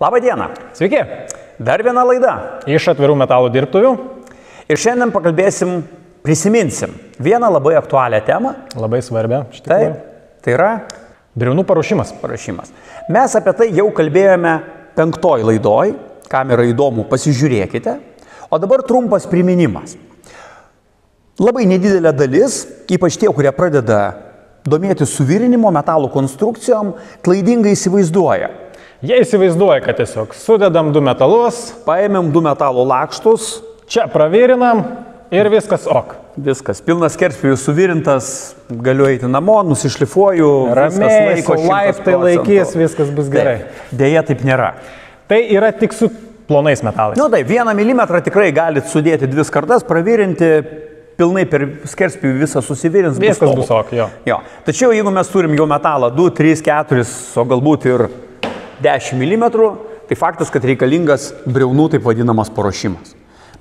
Labą dieną. Sveiki. Dar viena laida. Iš atvirų metalų dirbtuvių. Ir šiandien pakalbėsim, prisiminsim vieną labai aktualią temą. Labai svarbią. Taip, tai yra briaunų paruošimas. Mes apie tai jau kalbėjome 5 laidoj. Kam yra įdomu, pasižiūrėkite. O dabar trumpas priminimas. Labai nedidelė dalis, ypač tie, kurie pradeda domėtis suvirinimo metalų konstrukcijom, klaidingai įsivaizduoja. Jie įsivaizduoja, kad tiesiog sudedam 2 metalus, Paėmėm 2 metalo lakštus, čia pravirinam ir viskas ok. viskas, pilnas skerspjūvių suvirintas, galiu eiti namo, nusišlifuoju, Ramiai, su laiptai laikys, viskas bus gerai. Deja, taip nėra. Tai yra tik su plonais metalais. Nu tai, 1 milimetrą tikrai galit sudėti 2 kartas, pravirinti, pilnai per skerspjūvį visą susivirins. Viskas bus ok, jo. Tačiau jeigu mes turim jau metalą 2, 3, 4, o galbūt ir 10 mm, tai faktas, kad reikalingas briaunų taip vadinamas paruošimas.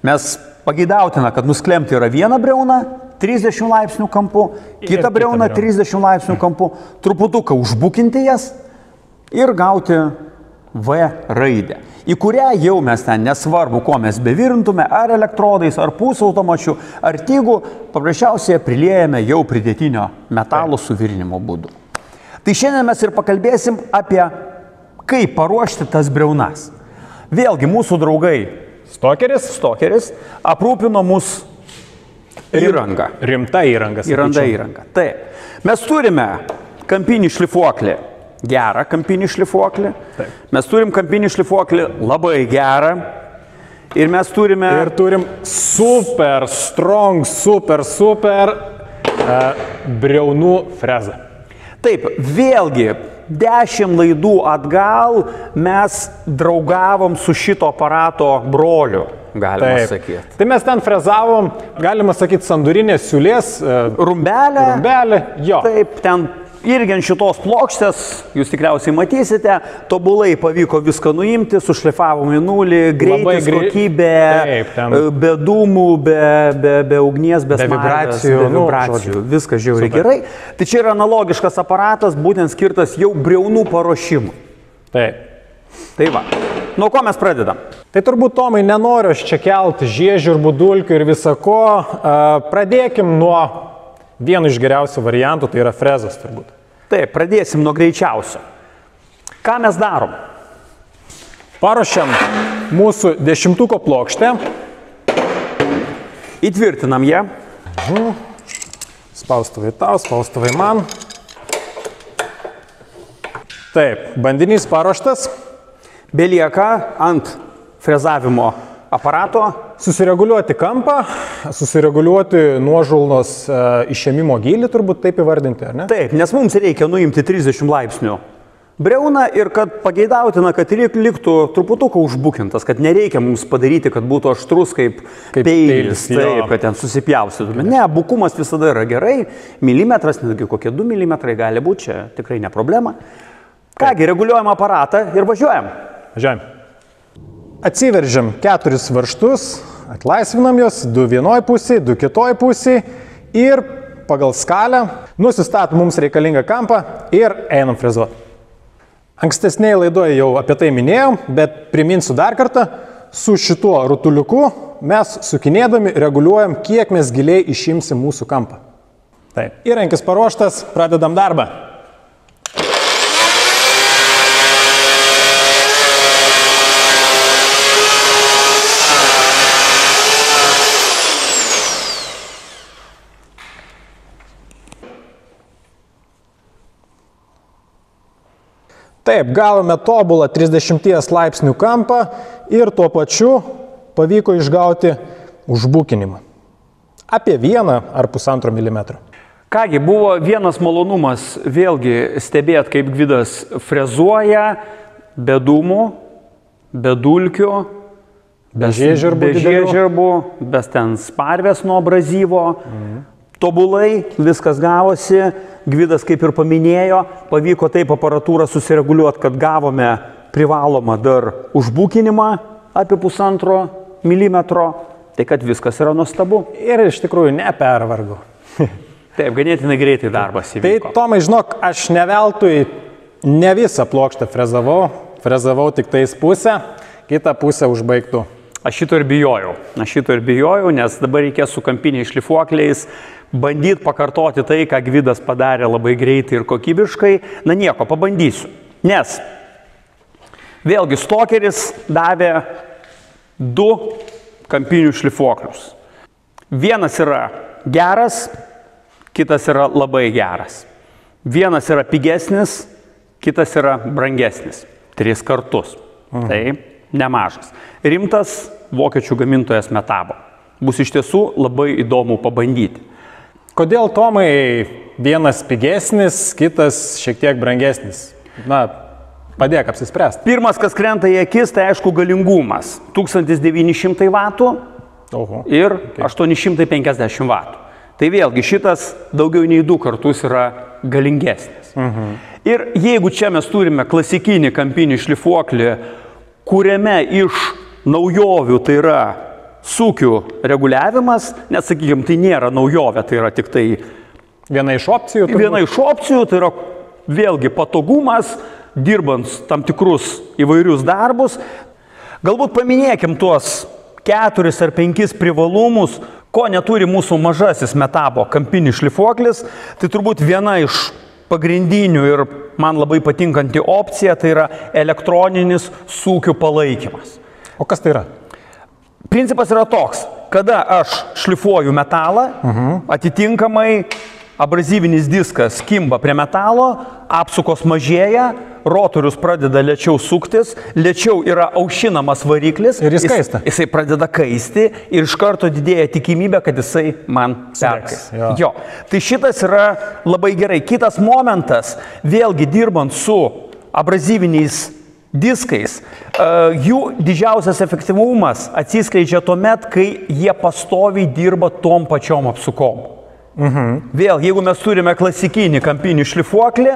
Mes pageidautina, kad nusklemti yra viena briauna 30 laipsnių kampu, kita briauna 30 laipsnių kampu, truputuką užbukinti jas ir gauti V raidę, į kurią jau mes ten nesvarbu, ko mes bevirintume, ar elektrodais, ar pusautomačiu, ar tygų, paprasčiausiai priliejame jau pridėtinio metalo suvirinimo būdu. Tai šiandien mes ir pakalbėsim apie kaip paruošti tas briaunas. Vėlgi mūsų draugai Stokeris aprūpino mus įrangą. Rimta įranga. Įranga. Taip. Mes turime kampinį šlifuoklį. Gerą kampinį šlifuoklį. Taip. Mes turim kampinį šlifuoklį labai gerą. Ir mes turime... Ir turim super strong, super briaunų frezą. Taip, vėlgi, 10 laidų atgal mes draugavom su šito aparato broliu, galima sakyti. Tai mes ten frezavom, galima sakyti, sandurinės siūlės. Rumbelė. Jo. Taip, ten irgi ant šitos plokštės, jūs tikriausiai matysite, tobulai pavyko viską nuimti, sušlifavom į nulį, greitis, kokybė, be dūmų, be ugnies, be vibracijų, viskas žiauriai gerai. Tai čia yra analogiškas aparatas, būtent skirtas jau briaunų paruošimui. Taip. Tai va, nuo ko mes pradedam? Tai turbūt, Tomai, nenoriu aš čia kelti žiežirbų, dulkių ir visako. Pradėkim nuo vieno iš geriausių variantų, tai yra frezas turbūt. Taip, pradėsim nuo greičiausio. Ką mes darom? Paruošiam mūsų 10-tuko plokštę. Įtvirtinam ją. Spaustuvai tau, spaustuvai man. Taip, bandinys paruoštas. Belieka ant frezavimo aparato susireguliuoti kampą, susireguliuoti nuožulnos išėmimo gylį, turbūt taip įvardinti, ar ne? Taip, nes mums reikia nuimti 30 laipsnių briauną ir kad pageidautina, kad liktų truputuką užbukintas, kad nereikia mums padaryti, kad būtų aštrus kaip peilis, taip, kad ten susipjaustytume. Ne, bukumas visada yra gerai, milimetras, netgi kokie 2 mm gali būti, čia tikrai ne problema. Kągi, reguliuojam aparatą ir važiuojam. Atsiveržiam 4 varžtus, atlaisvinam juos, 2 vienoj pusėje, 2 kitoj pusėje ir pagal skalę nusistatom mums reikalingą kampą ir einam frezuoti. Ankstesnėje laidoje jau apie tai minėjom, bet priminsiu dar kartą, su šituo rutuliuku mes sukinėdami reguliuojam, kiek mes giliai išimsim mūsų kampą. Taip. Įrankis paruoštas, pradedam darbą. Taip, gavome tobulą 30 laipsnių kampą ir tuo pačiu pavyko išgauti užbukinimą. Apie 1 ar 1,5 mm. Kągi, buvo vienas malonumas vėlgi stebėti, kaip Gvidas frezuoja be dūmų, be dulkių, be žiežirbų, be ten sparvės nuo abrazyvo. Tobulai viskas gavosi, Gvidas kaip ir paminėjo, pavyko taip aparatūrą susireguliuoti, kad gavome privalomą dar užbukinimą apie 1,5 mm, tai kad viskas yra nuostabu. Ir iš tikrųjų nepervargu. Taip, ganėtinai greitai darbas įvyko. Tai, Tomai, žinok, aš ne veltui ne visą plokštę frezavau, frezavau tik tais pusę, kitą pusę užbaigtų. Aš šito ir bijojau, nes dabar reikės su kampiniais šlifuokliais bandyti pakartoti tai, ką Gvidas padarė labai greitai ir kokybiškai. Na nieko, pabandysiu. Nes vėlgi stokeris davė 2 kampinius šlifuoklius. Vienas yra geras, kitas yra labai geras. Vienas yra pigesnis, kitas yra brangesnis. 3 kartus. Tai nemažas. Rimtas vokiečių gamintojas Metabo. Bus iš tiesų labai įdomu pabandyti. Kodėl, Tomai, vienas pigesnis, kitas šiek tiek brangesnis? Na, padėk apsispręsti. Pirmas, kas krenta į akis, tai aišku galingumas. 1900 vatų ir 850 vatų. Tai vėlgi šitas daugiau nei 2 kartus yra galingesnis. Ir jeigu čia mes turime klasikinį kampinį šlifuoklį, kuriame iš naujovių tai yra sūkių reguliavimas, net sakykime, tai nėra naujovė, tai yra tik tai viena iš opcijų. Viena iš opcijų, tai yra vėlgi patogumas, dirbant tam tikrus įvairius darbus. Galbūt paminėkim tuos 4 ar 5 privalumus, ko neturi mūsų mažasis Metabo kampinis šlifuoklis. Tai turbūt viena iš pagrindinių ir man labai patinkanti opcija, tai yra elektroninis sūkių palaikymas. O kas tai yra? Principas yra toks, kada aš šlifuoju metalą, atitinkamai abrazyvinis diskas kimba prie metalo, apsukos mažėja, rotorius pradeda lėčiau suktis, lėčiau yra aušinamas variklis. Ir jis kaista. Jisai pradeda kaisti ir iš karto didėja tikimybė, kad jisai man perkais. Jo. Tai šitas yra labai gerai. Kitas momentas, vėlgi dirbant su abrazyviniais diskais, jų didžiausias efektyvumas atsiskleidžia tuomet, kai jie pastoviai dirba tom pačiom apsukom. Vėl, jeigu mes turime klasikinį kampinį šlifuoklį,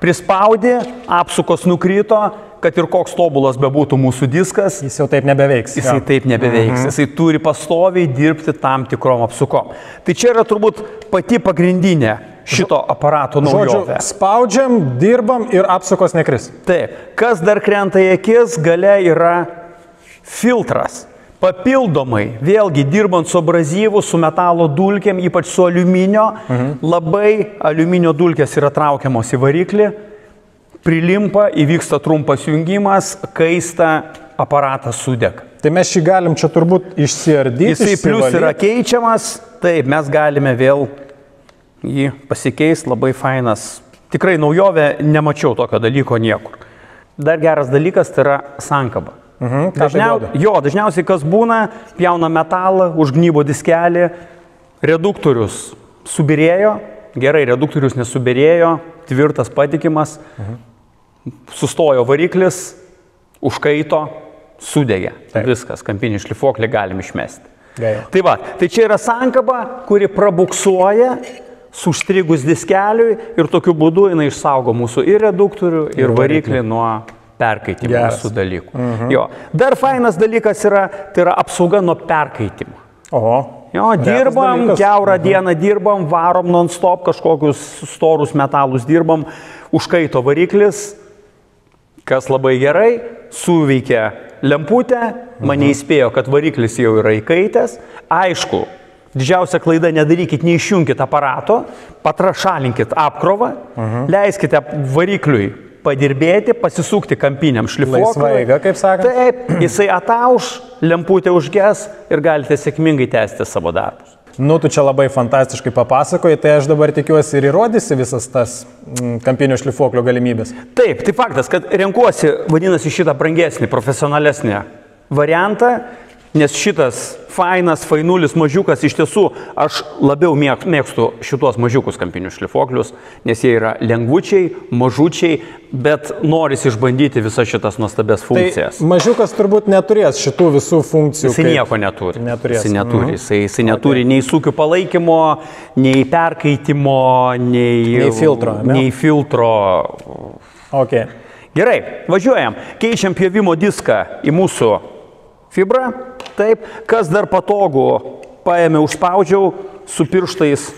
prispaudė, apsukos nukrito, kad ir koks tobulas bebūtų mūsų diskas, jis jau taip nebeveiks. Jisai taip nebeveiks. Jisai turi pastoviai dirbti tam tikrom apsukom. Tai čia yra turbūt pati pagrindinė šito aparato naujovė. Žodžiu, spaudžiam, dirbam ir apsukos nekris. Taip. Kas dar krenta į akis, gale yra filtras. Papildomai, vėlgi dirbant su abrazyvu, su metalo dulkėm, ypač su aliuminio, labai aliuminio dulkės yra traukiamos į variklį, prilimpa, įvyksta trumpas jungimas, kaista, aparatas sudega. Tai mes šį galim čia turbūt išsiardyti. Jisai plius yra keičiamas, taip, mes galime vėl jį pasikeisti, labai fainas. Tikrai naujovė, nemačiau tokio dalyko niekur. Dar geras dalykas tai yra sankaba. Dažniausiai kas būna, pjauna metalą, užgnybo diskelį, reduktorius subirėjo, gerai, reduktorius nesubirėjo, tvirtas patikimas, sustojo variklis, užkaito, sudegė. Viskas, kampinį šlifuoklį galim išmesti. Tai va, tai čia yra sankaba, kuri prabuksuoja, sustrigus diskeliui ir tokiu būdu jinai išsaugo mūsų ir reduktorių, ir variklį nuo perkaitimo visų dalykų. Jo. Dar fainas dalykas yra, tai yra apsauga nuo perkaitimo. Jo, dirbam, kiaurą dieną dirbam, varom non-stop, kažkokius storus metalus dirbam, užkaito variklis, kas labai gerai, suveikia lemputę, mane įspėjo, kad variklis jau yra įkaitęs. Aišku, didžiausia klaida nedarykit, neišjunkit aparato, patrašalinkit apkrovą, leiskite varikliui padirbėti, pasisukti kampiniam šlifuokliui. Laisvaiga, kaip sakant. Taip, jisai atauš, lemputė užges ir galite sėkmingai tęsti savo darbus. Nu, tu čia labai fantastiškai papasakoji, tai aš dabar tikiuosi ir įrodysi visas tas kampinio šlifuoklio galimybės. Taip, tai faktas, kad renkuosi, vadinasi, šitą brangesnį, profesionalesnį variantą, nes šitas fainulis mažiukas, iš tiesų, aš labiau mėgstu šitos mažiukus kampinius šlifuoklius, nes jie yra lengvučiai, mažučiai, bet norisi išbandyti visas šitas nuostabės funkcijas. Tai mažiukas turbūt neturės šitų visų funkcijų. Jisai nieko neturi. Jisai neturi nei sūkių palaikymo, nei perkaitimo, nei filtro. Gerai, važiuojam, keičiam pjovimo diską į mūsų fibrą, taip, kas dar patogu, paėmiau, užspaudžiau, su pirštais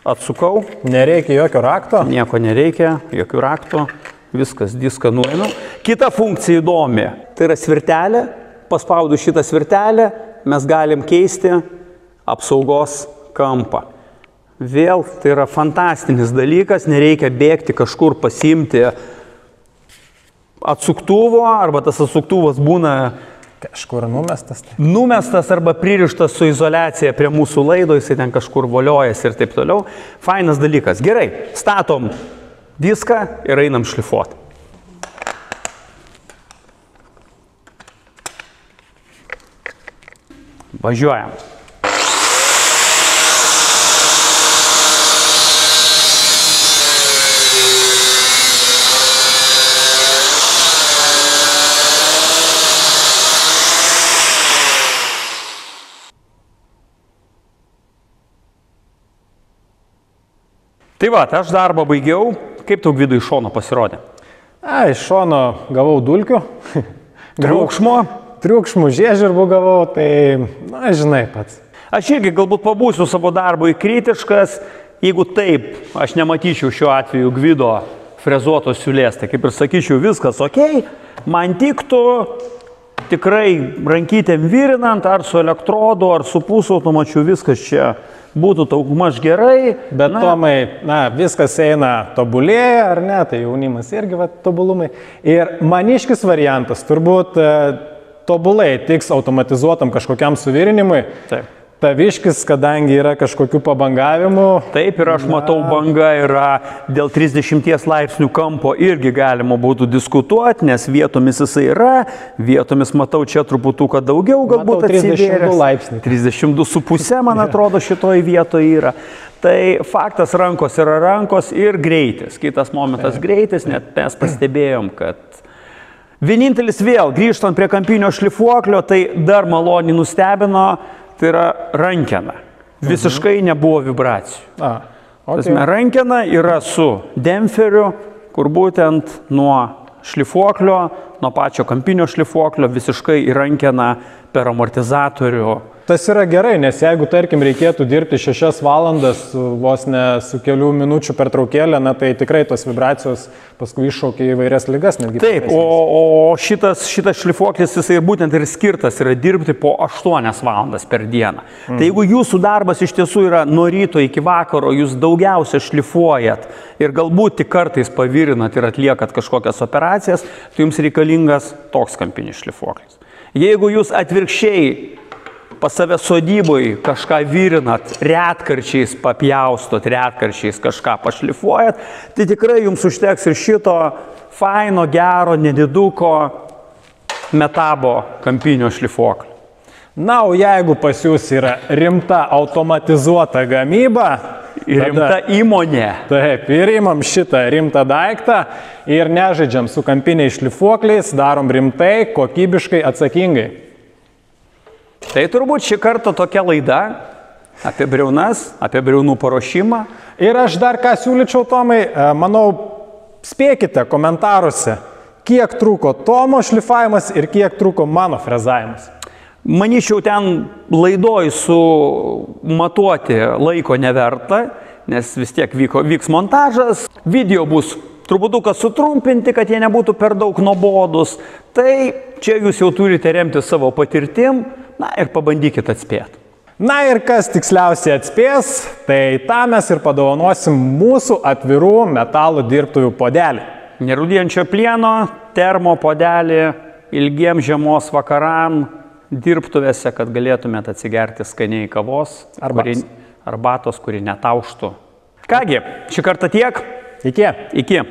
atsukau. Nereikia jokio rakto? Nieko nereikia, jokių raktų. viskas, diską nuėmiau. Kita funkcija įdomi, tai yra svirtelė, paspaudus šitą svirtelę, mes galim keisti apsaugos kampą. Vėl tai yra fantastinis dalykas, nereikia bėgti kažkur pasiimti atsuktuvo, arba tas atsuktuvas būna kažkur numestas. Numestas arba pririštas su izoliacija prie mūsų laido, jisai ten kažkur voliojasi ir taip toliau. Fainas dalykas. Gerai, statom diską ir einam šlifuoti. Važiuojam. Tai va, aš darbą baigiau. Kaip tau, Gvidai, iš šono pasirodė? Iš šono gavau dulkių. Triukšmų žiežirbų gavau, tai, na, žinai pats. Aš irgi galbūt pabūsiu savo darbui kritiškas. Jeigu taip, aš nematyčiau šiuo atveju Gvido frezuotos siūlės, tai kaip ir sakyčiau, viskas ok, man tiktų tikrai rankytėm virinant, ar su elektrodu, ar su pusautomačiu, viskas čia būtų daugmaž gerai. Bet Tomai, viskas eina tobulėja, ar ne, tai jaunimas irgi tobulumai. Ir maniškis variantas turbūt tobulai tiks automatizuotam kažkokiam suvirinimui. Taip. Taviškis, kadangi yra kažkokių pabangavimų. Taip, ir aš matau, banga yra dėl 30 laipsnių kampo irgi galima būtų diskutuoti, nes vietomis jisai yra, vietomis matau čia truputuką daugiau, galbūt atsivėręs. 32,5 man atrodo šitoj vietoje yra. Tai faktas, rankos yra rankos ir greitis. Kitas momentas greitis, net mes pastebėjom, kad vienintelis vėl, grįžtant prie kampinio šlifuoklio, tai dar maloniai nustebino, tai yra rankena. Visiškai nebuvo vibracijų. Okay. Rankena yra su demperiu, kur būtent nuo šlifuoklio, nuo pačio kampinio šlifuoklio visiškai į rankeną per amortizatorių. Tas yra gerai, nes jeigu, tarkim, reikėtų dirbti 6 valandas vos ne su kelių minučių pertraukėlę, tai tikrai tos vibracijos paskui iššaukia įvairias ligas. Taip, o šitas šlifuoklis, jisai būtent ir skirtas yra dirbti po 8 valandas per dieną. Tai jeigu jūsų darbas iš tiesų yra nuo ryto iki vakaro, jūs daugiausia šlifuojat ir galbūt tik kartais pavirinat ir atliekat kažkokias operacijas, tai jums reikalingas toks kampinis šlifuoklis. Jeigu jūs atvirkščiai pas save sodyboj kažką virinat, retkarčiais papjaustot, retkarčiais kažką pašlifuojat, tai tikrai jums užteks ir šito faino, gero, nediduko metabo kampinio šlifuoklio. Na, o jeigu pas jūs yra rimta automatizuota gamyba, rimta įmonė. Taip, ir imam šitą rimtą daiktą ir nežaidžiam su kampiniais šlifuokliais, darom rimtai, kokybiškai, atsakingai. Tai turbūt šį kartą tokia laida apie briaunas, apie briaunų paruošimą. Ir aš dar ką siūlyčiau, Tomai, manau, spėkite komentaruose, kiek truko Tomo šlifavimas ir kiek truko mano frezavimas. Manyčiau, ten laidoj sumatuoti laiko neverta, nes vis tiek vyks montažas, video bus truputuką sutrumpinti, kad jie nebūtų per daug nuobodus. Tai čia jūs jau turite remti savo patirtim, na ir pabandykite atspėti. Na ir kas tiksliausiai atspės, tai tą mes ir padovanosim mūsų atvirų metalų dirbtuvių podelį. Nerūdijančio plieno, termo podelį ilgiem žiemos vakaram dirbtuvėse, kad galėtumėte atsigerti skaniai kavos, arbatos, kuri netauštų. Kągi, šį kartą tiek. Iki. Iki.